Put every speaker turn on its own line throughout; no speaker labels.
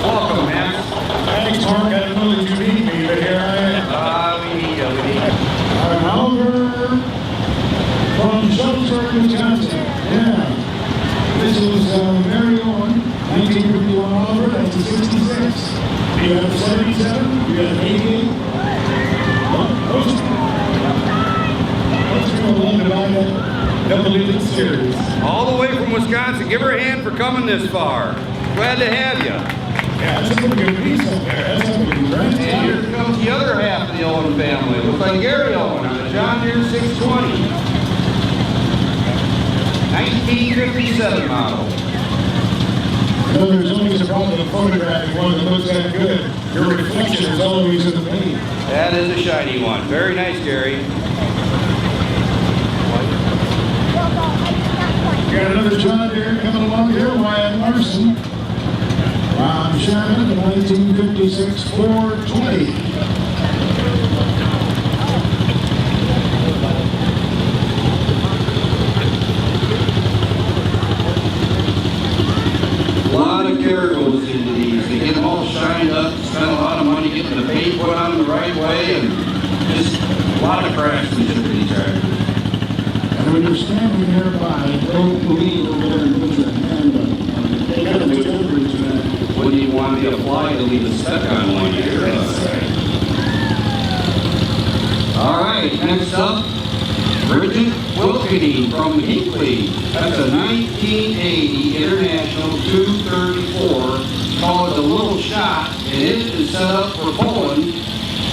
Welcome, Max.
Thanks, Mark. I didn't know that you need me, but here I am.
We need you, we need you.
Oliver from Shelter, Wisconsin. Yeah. This was Mary Owen, 1951 Oliver, that's a 66. You have 77, you have 88. Those people love to buy that double-digit series.
All the way from Wisconsin. Give her a hand for coming this far. Glad to have you.
Yeah, that's a pretty good piece up there. That's a pretty good.
And here comes the other half of the Owen family. Looks like Gary Owen on the John Deere 620. 1957 model.
You know, there's always a problem with photographing one that looks that good. Your reflection is always in the paint.
That is a shiny one. Very nice, Gary.
We got another John Deere coming along here, Wyatt Larson. Ron Shannon, 1956 420.
A lot of care goes into these. They get them all shined up, spend a lot of money getting the paint put on the right way, and just a lot of craftsmanship in these tractors.
And when you're standing nearby, don't lean over there and put your hand up. They got to take over each other.
Wouldn't even want me to fly to leave a speck on one here. All right, next up, Bridget Wilkeny from Hinkley. That's a 1980 International 234. Called it the Little Shot, and it is set up for pulling.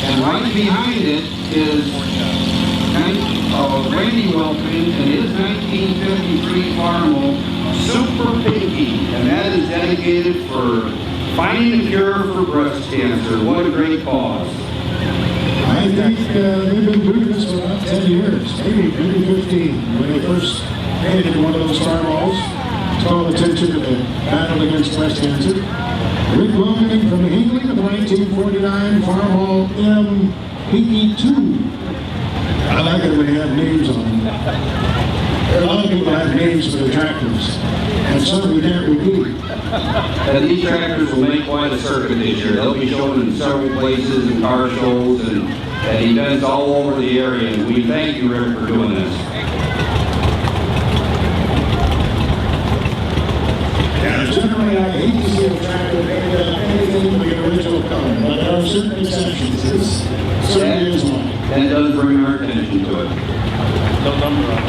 And right behind it is Randy Wilkeny and his 1953 Farmel Super Pinky, and that is dedicated for finding the cure for breast cancer. What a great cause.
I think they've been doing this for about 10 years, maybe 15, when they first made it one of those fireballs. Called attention to the battle against breast cancer. Rick Wilkeny from Hinkley, the 1949 Farmall MPE2. I like it when they have names on them. There are a lot of people that have names for their tractors, and some we can't repeat.
And these tractors will make quite a circuit this year. They'll be shown in several places and car shows and events all over the area. And we thank you, Rick, for doing this.
Yeah, generally I hate to see a tractor made anything but the original color, but there are certain exceptions. This certainly is one.
That does bring our attention to it.
No number on it.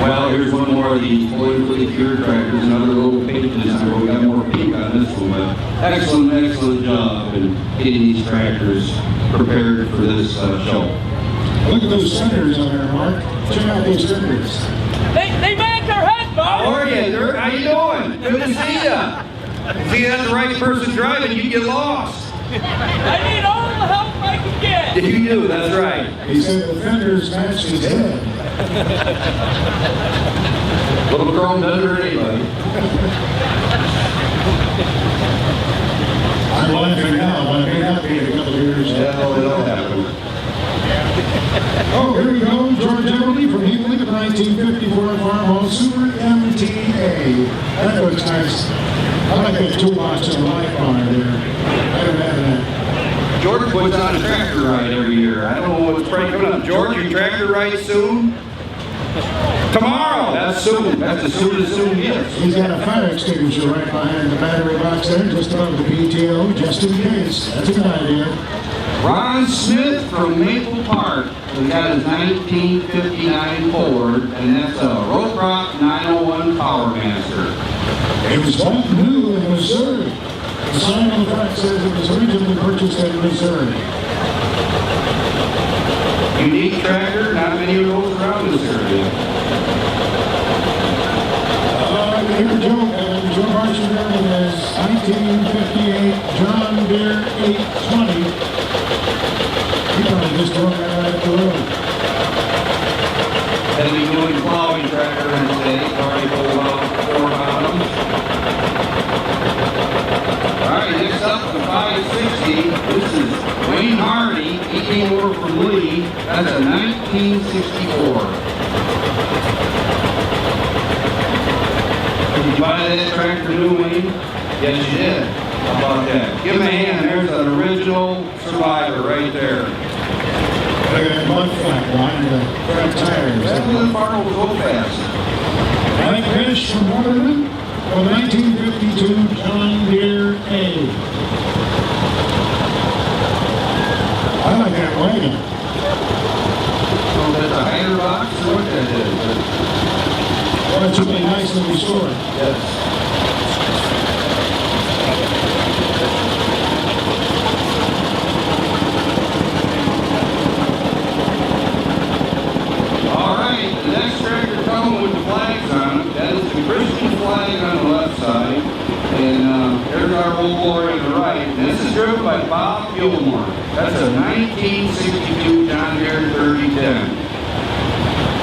Well, here's one more of these pulling for the cure tractors, another little paint design. We got more pink on this one, but excellent job in getting these tractors prepared for this show.
Look at those centers on there, Mark. Check out those centers.
They match our head, Bob!
How are you? How you doing? Good to see you. See, that's the right person driving, you get lost.
I need all the help I can get!
You do, that's right.
He said the fenders matched his head.
Little chrome doesn't hurt anybody.
I'm laughing now, but I may not be in a couple of years.
Well, it'll happen.
Oh, here we go. George Emily from Hinkley, the 1954 Farmall Super MTA. That looks nice. I like that toolbox in the light bar there. I don't have that.
George puts on a tractor ride every year. I don't know what's probably coming up. George, your tractor ride soon? Tomorrow! That's soon. That's as soon as soon gets.
He's got a fire extinguisher right behind the battery box there, just above the PTO, just in case. That's a good idea.
Ron Smith from Maple Park. We got his 1959 Ford, and that's a Rope Rock 901 Power Master.
It was bought new in Missouri. The sign on the front says it was originally purchased in Missouri.
Unique tractor, not many of those around this area.
Here Joe Marshall there with his 1958 John Deere 820. He probably just drove that right up the road.
Heavy doing plowing tractor in the day, already pulled out 4 bottoms. Alright, next up the 560. This is Wayne Hardy. He came over from Lee. That's a 1964. Did you buy that tractor new, Wayne? Yes, you did. How about that? Give him a hand. There's an original survivor right there.
Look at that mud flap behind the front tires.
That's when the farmer will go fast.
Mike Fish from Waterman, a 1952 John Deere A. I like that wagon.
So that's a hanger box or what that is?
Well, it's really nice and restored.
Yes. All right, the next tractor coming with the flags on it. That is the Christian flag on the left side. And there's our Old Glory on the right. And this is driven by Bob Gilmore. That's a 1962 John Deere 3010.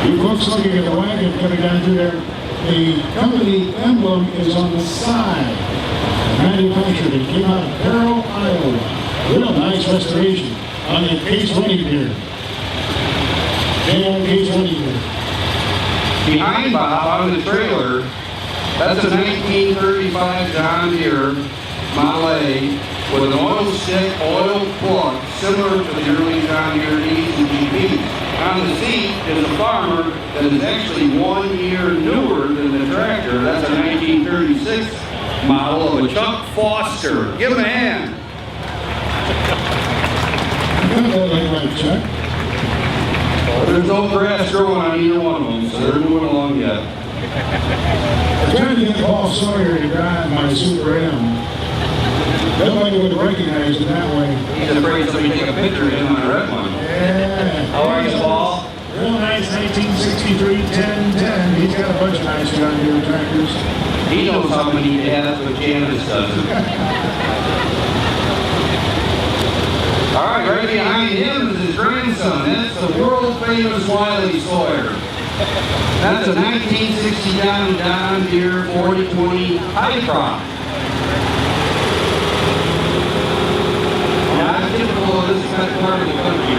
You folks looking at the wagon coming down through there, the company emblem is on the side. Manufactured it came out of Carroll, Iowa. Real nice restoration on the case running gear. Case running gear.
Behind Bob on the trailer, that's a 1935 John Deere Model A with an oil stick, oil plug, similar to the early John Deere E's and GPs. On the seat is a farmer that is actually 1 year newer than the tractor. That's a 1936 model of a Chuck Foster. Give him a hand.
You got that like right, Chuck.
There's no grass growing on either one of them, so they're moving along yet.
I tried to get Paul Sawyer to drive my Super M. Nobody would recognize it that way.
He's afraid somebody take a picture of him on a red one.
Yeah.
How are you, Paul?
Real nice 1963 1010. He's got a bunch of nice John Deere tractors.
He knows how many he has, but Candace doesn't. All right, right behind him is his grandson. That's the world famous Wiley Sawyer. That's a 1969 John Deere 4020 high crop. Not typical of this kind of part of the country.
A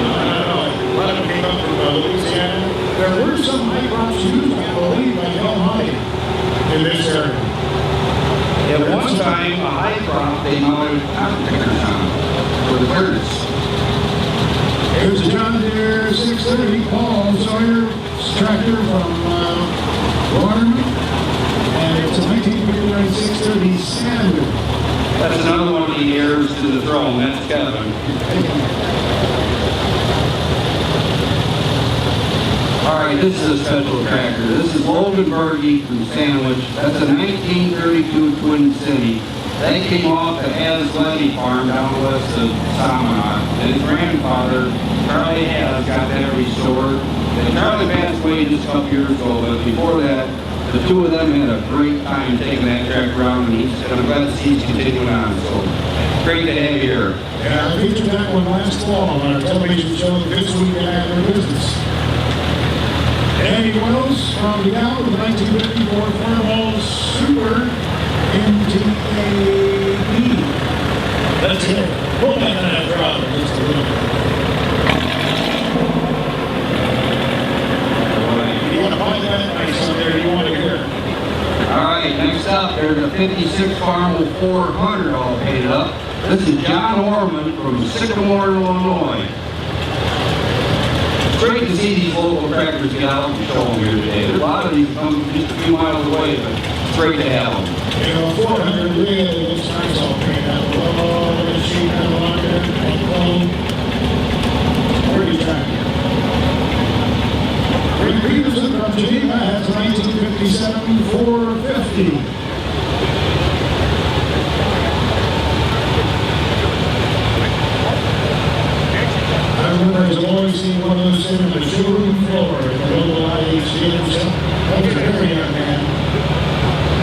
lot of them came up from Louisiana. There were some high crops used, I believe, by Hell High in this area.
At one time, a high crop they mounted cotton pickers on for the birds.
Here's a John Deere 630 Paul Sawyer's tractor from Waterman, and it's a 1959 630 Standard.
That's another one of the heirs to the throne. That's Kevin. All right, this is a special tractor. This is Logan Berge from Sandwich. That's a 1932 Twin City. That came off the Hasledy farm down west of Samana. And his grandfather, Charlie Has, got that restored. And Charlie passed away just a couple years ago, but before that, the two of them had a great time taking that tractor around, and I'm glad to see he's continuing on. So, great to have you here.
Yeah, I featured that one last fall on our television show, This Week in Agribusiness. Andy Wells from DeKalb, the 1954 Fireball Super MTAE. Let's get it. Pull that throttle just a little bit. You want to find that nice up there, you want to hear.
All right, next up, there's a 56 Farmel 400 all paid up. This is John Orman from Sycamore, Illinois. It's great to see these local tractors get out and show them here today. There's a lot of these come just a few miles away, but it's great to have them.
You know, 400 really looks nice all paid up. Oh, the sheet and the locker, pretty tractor. Rick Peterson from Geneva has a 1957 450. I remember as a boy seeing one of those sitting on the showroom floor at the local IHC. That was a very young man.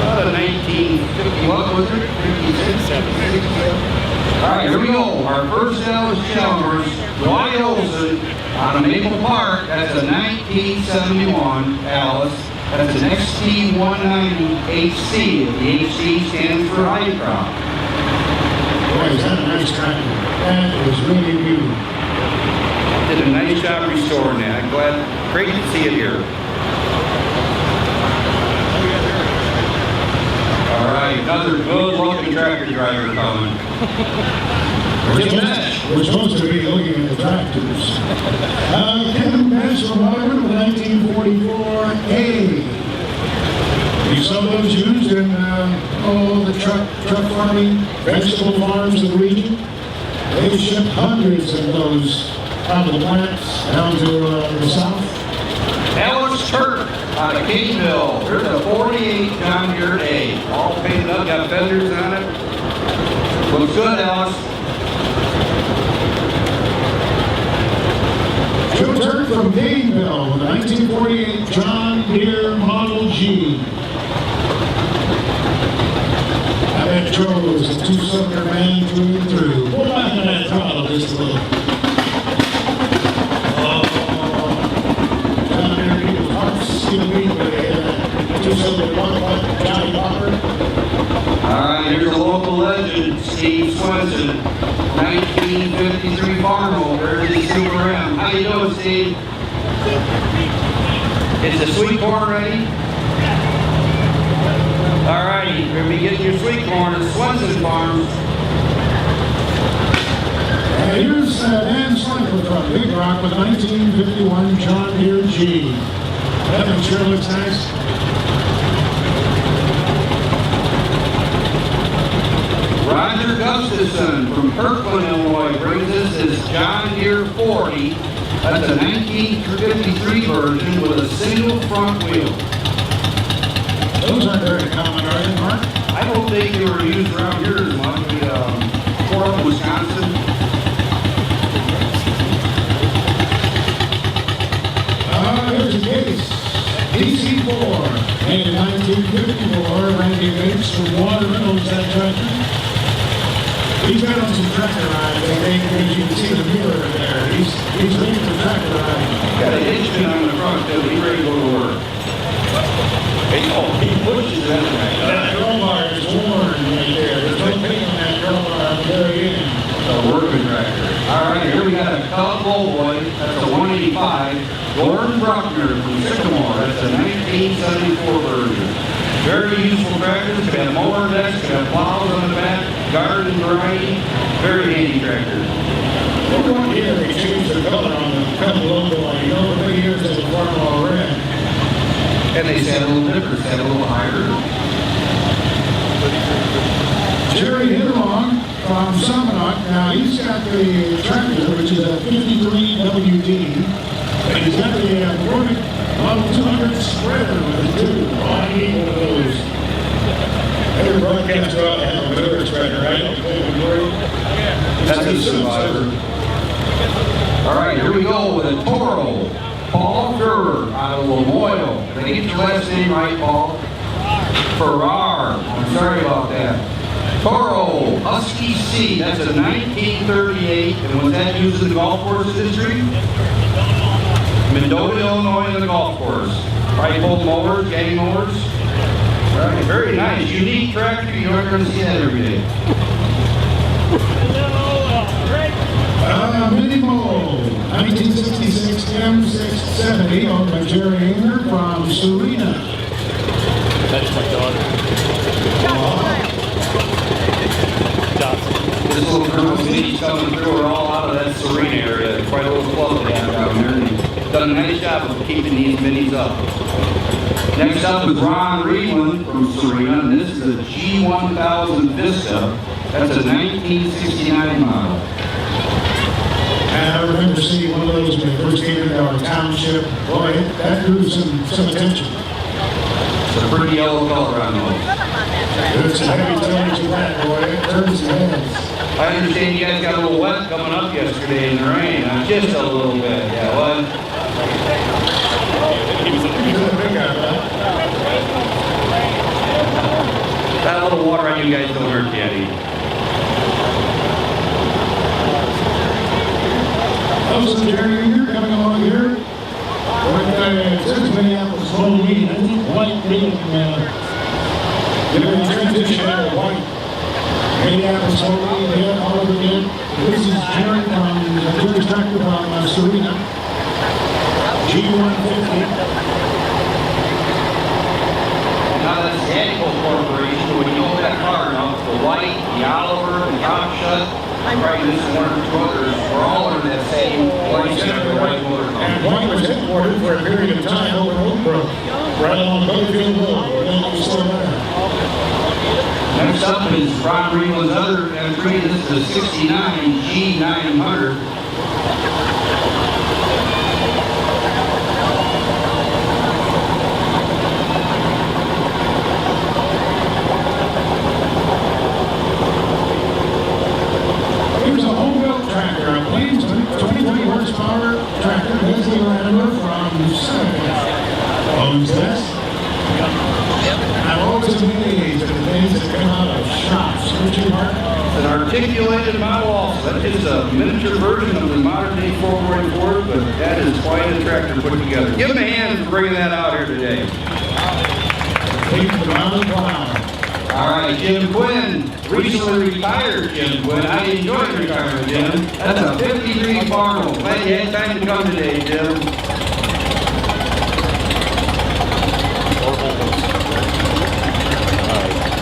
About a 1950, what was it? 56, 56. All right, here we go. Our first Dallas Challengers, Roy Olson out of Maple Park. That's a 1971 Alice. That's an XT190HC. The HC stands for high crop.
Boy, is that a nice tractor. That is really beautiful.
Did a nice job restoring that. I'm glad. Great to see it here. All right, another good-looking tractor driver coming.
We're supposed to be looking at the tractors. Kevin Bass from Waterman, 1944A. You saw those used in the truck farming, vegetable farms in the region. They shipped hundreds of those out of the plants down to the south.
Alex Turk out of Kingville. There's a 48 John Deere A. All painted up, got fenders on it. Looks good, Alex.
Joe Turk from Daneville with a 1948 John Deere Model G. That Joe was a two-cylinder man through and through. Pull back on that throttle just a little. John Deere people's hearts skip a beat when they hit that two-cylinder one-butt Johnny Popper.
All right, here's a local legend, Steve Swenson, 1953 farm holder. Here's the Super M. How you doing, Steve? Is the sweet corn ready? All righty, we're going to be getting your sweet corn at Swenson Farms.
And here's Dan Slifer from Big Rock with a 1951 John Deere G. That one sure looks nice.
Roger Gustafson from Kirkland, Illinois brings us his John Deere 40. That's a 1953 version with a single front wheel.
Those aren't very common, are they, Mark?
I don't think they were used around here as much. We tore up in Wisconsin.
There's a case. DC-4, made in 1954. Randy Bates from Waterman owns that tractor. He's been on some tractor rides, I think, as you can see the mirror there. He's ready for tractor riding.
Got a hitchman on the front, too. He's ready to go to work. He pushes that thing.
That drawbar is worn right there. There's no paint on that drawbar at the very end.
A working tractor. All right, here we got a DeKalb Boy. That's a 185. Gordon Bruckner from Sycamore. That's a 1974 version. Very useful tractors. Can have mower decks, can have plows on the back, garden variety. Very handy tractor.
Over one year, they changed the color on the Tuttle logo. You know, for many years, they were farming all red.
And they said a little different, said a little higher.
Jerry Hidalong from Summerfest. Now, he's got the tractor, which is a 53 WD. And he's got the Warwick Model 200 spreader with it, too. Oh, I need one of those. Every broadcaster ought to have a manure spreader, right?
That's a survivor. All right, here we go with a Toro. Paul Gerber out of Lamoille. Did I get your last name right, Paul? Farrar. I'm sorry about that. Toro Husky C. That's a 1938. And was that used in the golf course industry? Mendota, Illinois, in the golf course. Rifle mowers, gang mowers. Right, very nice. Unique tractor. You're not going to see that every day.
Mini Mold, 1966 M670, owned by Jerry Anger from Serena.
That's my daughter.
This little group of ladies coming through are all out of that Serena area. Quite a little club they have down there. And they've done a nice job of keeping these minis up. Next up is Ron Reedland from Serena, and this is a G1000 Vista. That's a 1969 model.
And I remember seeing one of those when they first came into our township. Boy, that drew some attention.
It's a pretty yellow color on those.
It's a heavy tonnage of that, boy. It turns the heads.
I understand you guys got a little wet coming up yesterday in the rain. Just a little bit, yeah, what?
He's a big guy, right?
That little water on you guys don't hurt yet either.
Those are Jerry Anger coming along here. It says Minneapolis Halloween. I think white being the transition out of white. Minneapolis Halloween, yeah, all over again. This is Jerry from Jerry's tractor from Serena. G150.
Now that's the Antico Corporation, when you know that car now, the White, the Oliver, the Top Shut, probably this one or two others, we're all under that same White Center, White Motor
And
Company.
White was headquartered for a period of time over in Oakbrook, right along Butterfield Road. We're going to be still there.
Next up is Ron Ringland's other entry. This is a 69 G900.
Here's a home-built tractor, a Plainsman 23 horsepower tractor, Leslie Latimer from Summerfest owns this. I've always been amazed at the things that come out of shops. Richard Mark.
An articulated model also. That is a miniature version of the modern day 444, but that is quite a tractor put together. Give him a hand for bringing that out here today.
Take the mountain plow.
All right, Jim Quinn, recently retired Jim Quinn. I enjoyed retirement, Jim. That's a 53 Farnell. Glad you had time to come today, Jim.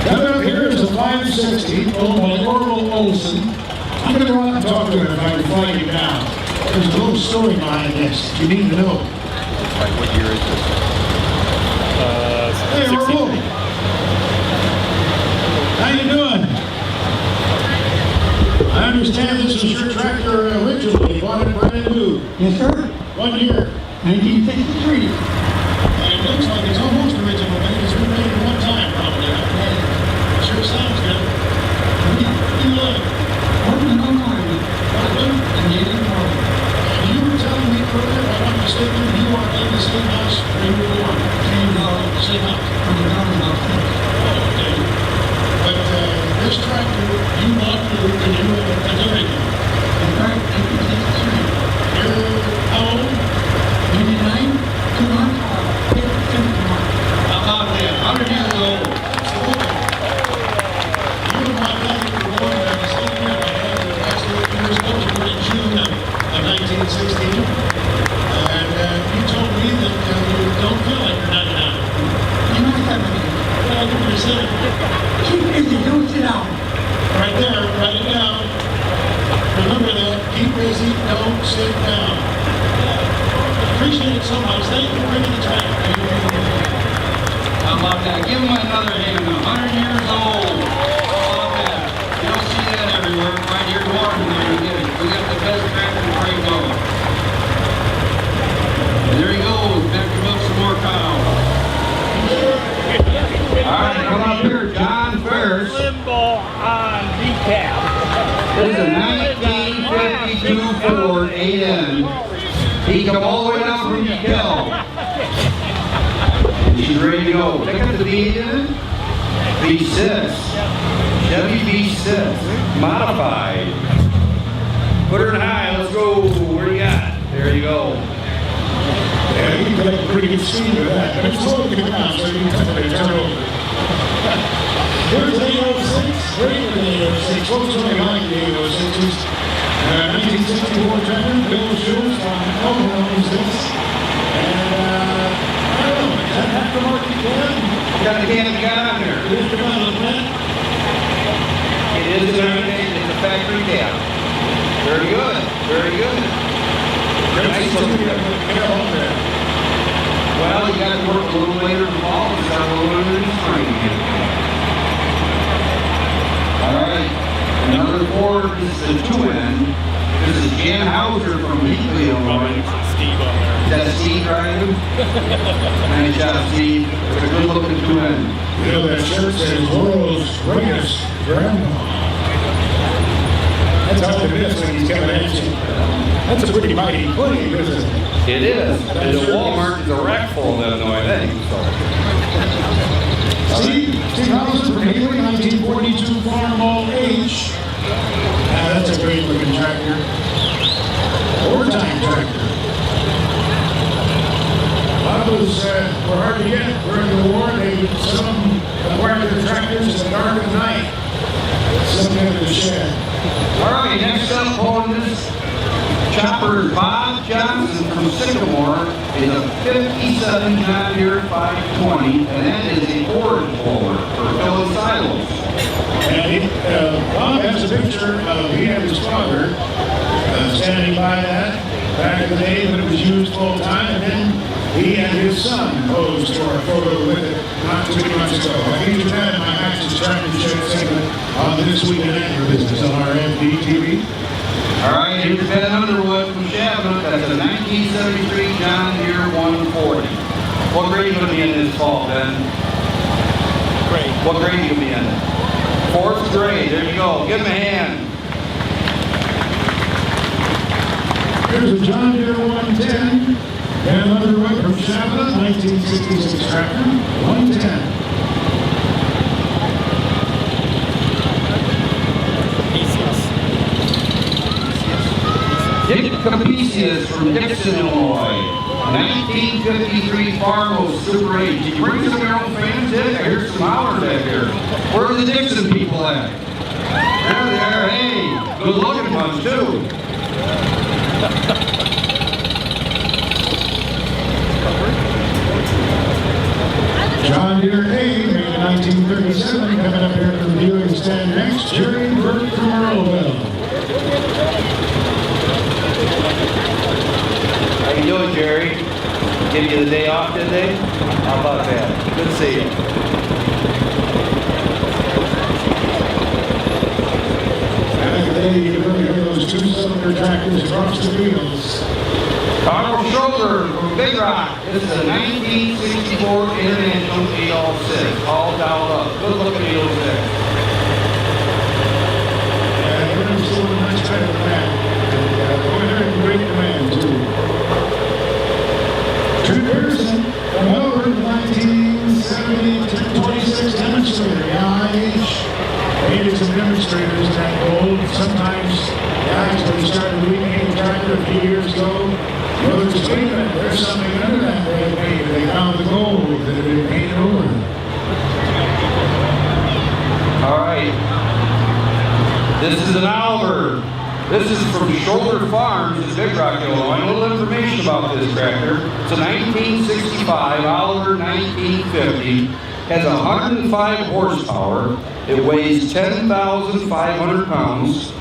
Coming up here is a 560 owned by Orville Olson. I'm going to go out and talk to him if I can flag him down. There's a little story behind this you need to know.
What year is this?
Hey, Orville. How you doing? I understand this was your tractor originally. You bought it brand new.
Yes, sir.
What year?
1963.
And it looks like it's almost original, but it's been made one time probably. Sure sounds good. You look.
Working on mine. And you didn't know.
And you were telling me earlier, if I'm not mistaken, you are in the same house where you were born.
Same
Same house.
from the government office.
Okay. But this tractor, you bought new and you were a dairy.
That's right, 1963.
You're how old?
89, 2 months, 50 months.
How about that? 100 years old. You and my daddy were born at the same year. My dad was actually 8 years old. You were in June of 1916. And you told me that you don't feel like you're 99.
You must have it.
Well, I think you said
Keep busy, don't sit down.
right there, write it down. Remember that. Keep busy, don't sit down. Appreciate it so much. Thank you for bringing the tractor.
How about that? Give him another hand. 100 years old. How about that? You don't see that everywhere. Right here in Waterman, you get it. We got the best tractor in Great Dog. There he goes. Back him up some more cows. All right, come up here, John Ferris.
Limbo on DeKalb.
This is a 1952 Ford 8N. He come all the way down from DeKalb. She's ready to go. Check out the V8 in it. V6. Chevy V6. Modified. Put her in high. Let's go. Where you got? There you go.
Yeah, you got a pretty good speed with that. But it's slow to get down, so you can tell it turn over. Here's the 806. Great for the 806. What was really like the 806s? 1964 tractor, Bill Schultz from Elmer owns this. And, I don't know, is that aftermarket can?
Got the can on there.
It is the kind of plant.
It is it's a factory cab. Very good. Very good. Nice looking. Well, you got to work a little later in the fall and start a little later in the spring again. All right. Another Ford. This is a 2N. This is Jan Hauser from Heatley, Illinois.
Steve on there.
Is that Steve driving? Nice job, Steve. It's a good looking 2N.
You know, that shirt says world's greatest grandma. That's how it is when he's coming at you. That's a pretty mighty claim, isn't it?
It is. And the Walmart is a rack full of Illinois, I think.
Steve Hauser from Healy, 1942 Farmall H. That's a great looking tractor. Wartime tractor. A lot of those were hard to get during the war. Some acquired their tractors in the dark of night. Some into the shed.
All right, next up on this chopper, Bob Johnson from Sycamore is a 57 John Deere 520, and that is a forage blower for filling silos.
And Bob has a picture of he and his father standing by that back in the day when it was used full time, and then he and his son posed for a photo with it not too much ago. I featured that in my Access Tractor Show segment on This Week in Agribusiness on our MPTV.
All right, here's Ben Underwood from Shabbona. That's a 1973 John Deere 140. What grade are you going to be in this fall, Ben?
Great.
What grade are you going to be in? 4th grade. There you go. Give him a hand.
Here's a John Deere 110. Ben Underwood from Shabbona, 1966 tractor, 110.
Dick Capicius from Dixon, Illinois. 1953 Fargo Super 8. Did you bring some of your own fans, Dick? I hear some hollers back here. Where are the Dixon people at? There they are. Hey, good looking ones, too.
John Deere A, made in 1937, coming up here to the viewing stand next, Jerry Birch from Earlville.
How you doing, Jerry? Give you the day off today? How about that? Good to see you.
Back in the day, you could really hear those two-cylinder tractors across the fields.
Carl Schroeder from Big Rock. This is a 1964 International 806. All dialed up. Good looking 806.
And we're going to see one much better than that. Boy, they're in great demand, too. Two Pearson from over 1970 to 26 demonstrator. IH needed some demonstrators in that gold. Sometimes guys, when they started repainting a tractor a few years ago, noticed, wait a minute, there's something under that red paint. They found the gold that had been painted over.
All right. This is an Oliver. This is from Shoulder Farms in Big Rock, Illinois. A little information about this tractor. It's a 1965 Oliver 1950. Has 105 horsepower. It weighs 10,500 pounds.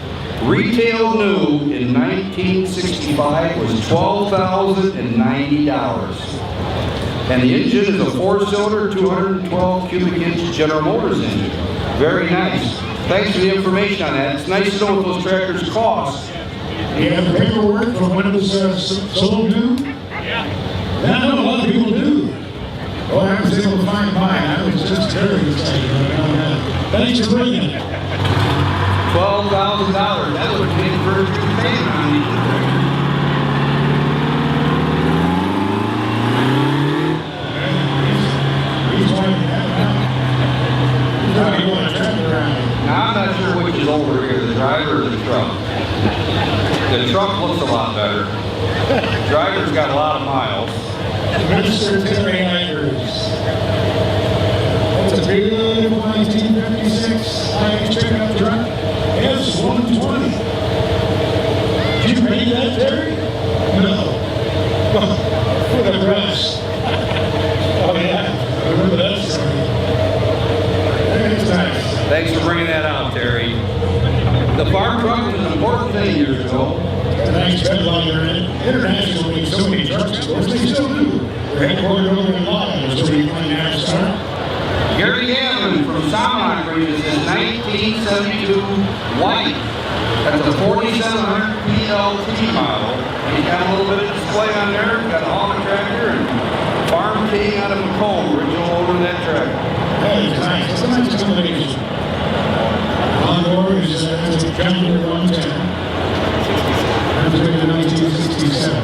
Retail new in 1965 was $12,090. And the engine is a 4-cylinder, 212 cubic inch General Motors engine. Very nice. Thanks for the information on that. It's nice to know what those tractors cost.
You have the paperwork from when it was sold new? Yeah. I know a lot of people do. Well, I was able to find mine. I was just very excited about that. Thanks for bringing it.
$12,000. That would be for payment on these.
He's going to have it out. He's probably going to turn it around.
Now, I'm not sure which is over here, the driver or the truck. The truck looks a lot better. The driver's got a lot of miles.
Mr. Terry Andrews. That's a beautiful 1956 Lions pickup truck. S120. Did you read that, Terry? No. For the press. Oh, yeah. I remember that story. That's nice.
Thanks for bringing that out, Terry. The farm truck was an important thing years ago.
Thanks, Bedliner. Internationally, so many trucks, of course, they still do. We're headquartered over in Lawton, so we find out start.
Gary Gavin from Soundline brings us in 1972 white. That's a 4700 PLT model. He's got a little bit of display on there. Got a Hallman tractor and Farm King out of Macomb, original over that tractor.
That is nice. It's a nice combination. On board is a John Deere 110. That was made in 1967.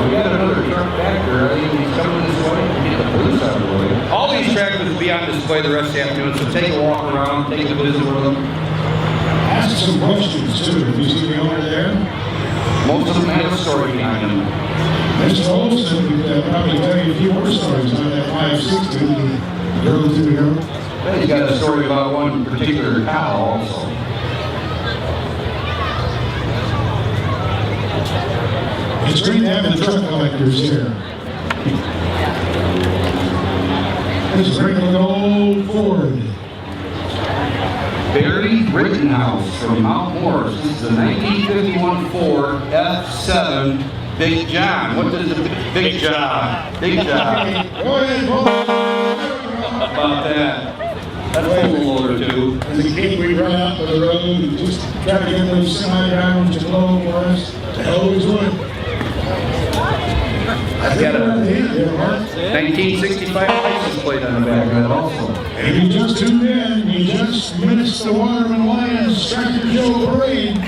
We got another truck back there. I think he's coming this way. Get the police out of the way. All these tractors will be on display the rest of the afternoon, so take a walk around, take a visit with them.
Ask some questions, too. If you see the owner there.
Most of them have a story behind them.
Mr. Olson would probably tell you a few more stories on that 560 he drove through here.
Well, he's got a story about one particular cow also.
It's great to have the truck collectors here. This is Ringo Ford.
Barry Rittenhouse from Mount Morris. This is a 1951 Ford F7 Big John. What is a Big John? Big John.
Go ahead, Paul.
How about that? That's a little or two.
As a kid, we run out to the road and just try to get those semi-drivers to blow for us. They always would.
I got a 1965 license plate on the back of that also.
And you just tuned in, you just missed the Waterman Lions Tractor Show Parade.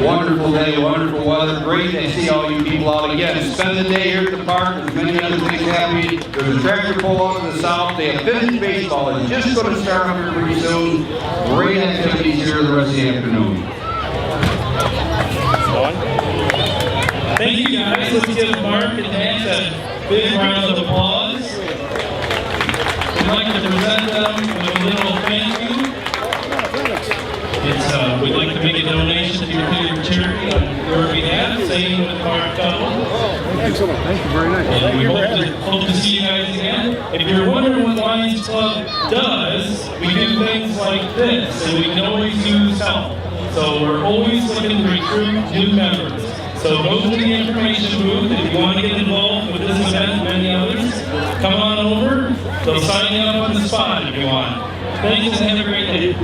Wonderful day, wonderful weather, great to see all you people out again. Spend the day here at the park, there's many other things happening. There's a tractor pull out to the south, they have finished baseball, it's just going to start up here pretty soon. Great activities here the rest of the afternoon.
Thank you guys. Let's give Mark and Hans a big round of applause. We'd like to present them with a little thank you. We'd like to make a donation to your favorite charity on your behalf, same with Mark Tuttle.
Excellent. Thank you very much.
And we hope to see you guys again. If you're wondering what Lions Club does, we do things like this, and we can always use help. So we're always looking to recruit new members. So go to the information booth if you want to get involved with this event and many others. Come on over. They'll sign you up on the spot if you want. Thanks and have a great day.